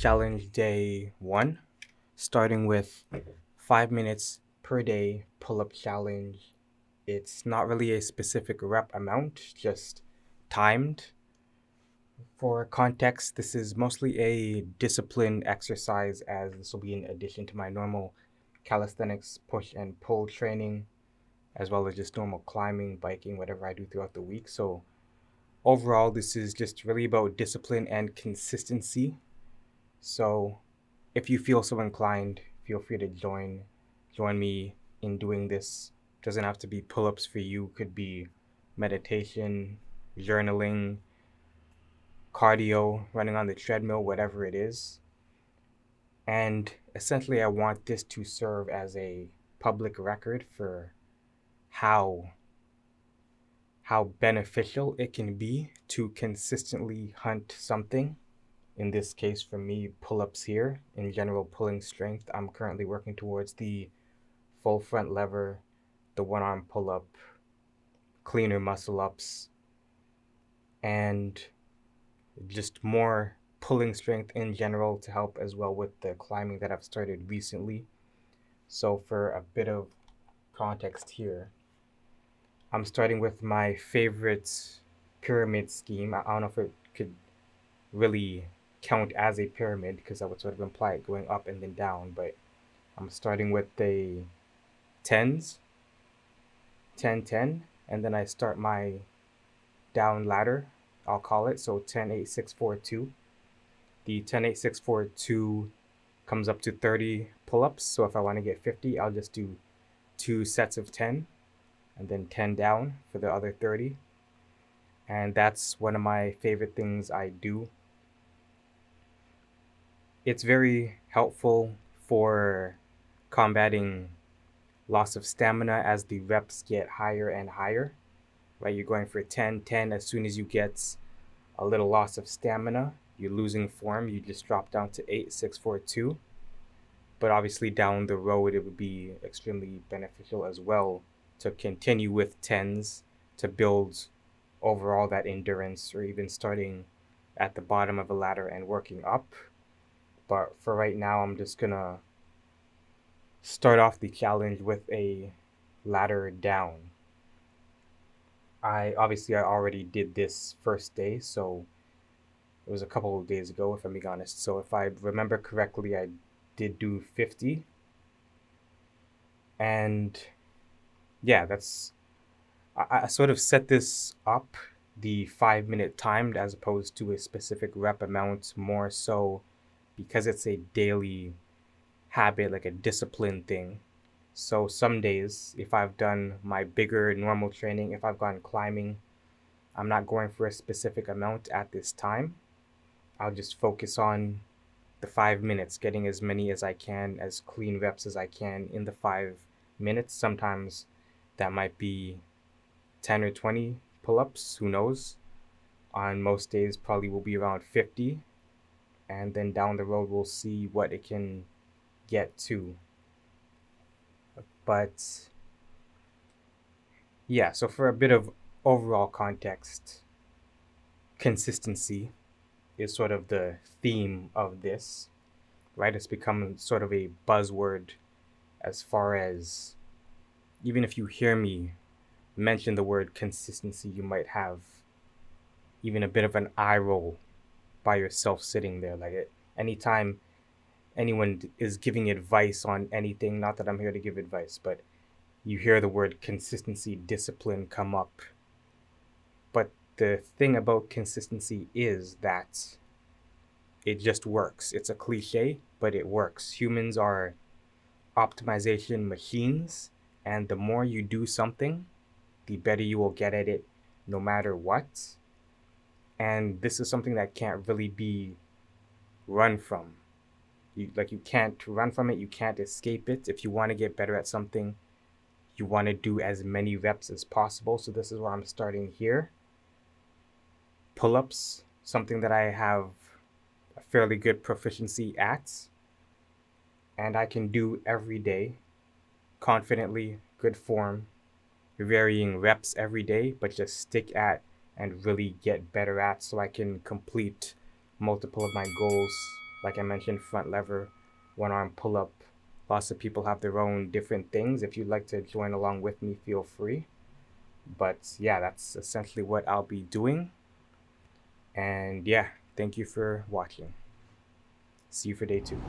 challenge day 1, starting with 5 minutes per day pull-up challenge. It's not really a specific rep amount, just timed. For context, this is mostly a discipline exercise, as this will be in addition to my normal calisthenics push and pull training, as well as just normal climbing, biking, whatever I do throughout the week. So overall, this is just really about discipline and consistency. So if you feel so inclined, feel free to join me in doing this. Doesn't have to be pull-ups for you, could be meditation, journaling, cardio, running on the treadmill, whatever it is. And essentially I want this to serve as a public record for how beneficial it can be to consistently hunt something. In this case, for me, pull-ups here. In general, pulling strength, I'm currently working towards the full front lever, the one-arm pull-up, cleaner muscle-ups, and just more pulling strength in general to help as well with the climbing that I've started recently. So for a bit of context here, I'm starting with my favorite pyramid scheme. I don't know if it could really count as a pyramid because that would sort of imply it going up and then down, but I'm starting with the tens, 10, 10, and then I start my down ladder, I'll call it, so 10, 8, 6, 4, 2. The 10, 8, 6, 4, 2 comes up to 30 pull-ups, so if I want to get 50, I'll just do 2 sets of 10, and then 10 down for the other 30. And that's one of my favorite things I do. It's very helpful for combating loss of stamina as the reps get higher and higher, right? You're going for 10, 10. As soon as you get a little loss of stamina, you're losing form, you just drop down to 8, 6, 4, 2. But obviously down the road, it would be extremely beneficial as well to continue with 10s to build overall that endurance, or even starting at the bottom of a ladder and working up. But for right now, I'm just gonna start off the challenge with a ladder down. I already did this first day, so it was a couple of days ago, if I'm being honest. So if I remember correctly, I did do 50. And yeah, I sort of set this up, the 5-minute timed as opposed to a specific rep amount, more so because it's a daily habit, like a discipline thing. So some days, if I've done my bigger normal training, if I've gone climbing, I'm not going for a specific amount at this time. I'll just focus on the 5 minutes, getting as many as I can, as clean reps as I can in the 5 minutes. Sometimes that might be 10 or 20 pull-ups, who knows? On most days, probably will be around 50. And then down the road, we'll see what it can get to. But yeah, so for a bit of overall context, consistency is sort of the theme of this, right? It's become sort of a buzzword, as far as even if you hear me mention the word consistency, you might have even a bit of an eye roll by yourself sitting there. Anytime anyone is giving advice on anything, not that I'm here to give advice, but you hear the word consistency, discipline come up. But the thing about consistency is that it just works. It's a cliche, but it works. Humans are optimization machines, and the more you do something, the better you will get at it no matter what. And this is something that can't really be run from. You can't run from it, you can't escape it. If you want to get better at something, you want to do as many reps as possible. So this is where I'm starting here. Pull-ups, something that I have a fairly good proficiency at, and I can do every day, confidently, good form, varying reps every day, but just stick at and really get better at, so I can complete multiple of my goals Like I mentioned, front lever, one arm pull up. Lots of people have their own different things. If you'd like to join along with me, feel free. But yeah, that's essentially what I'll be doing. And yeah, thank you for watching. See you for day 2.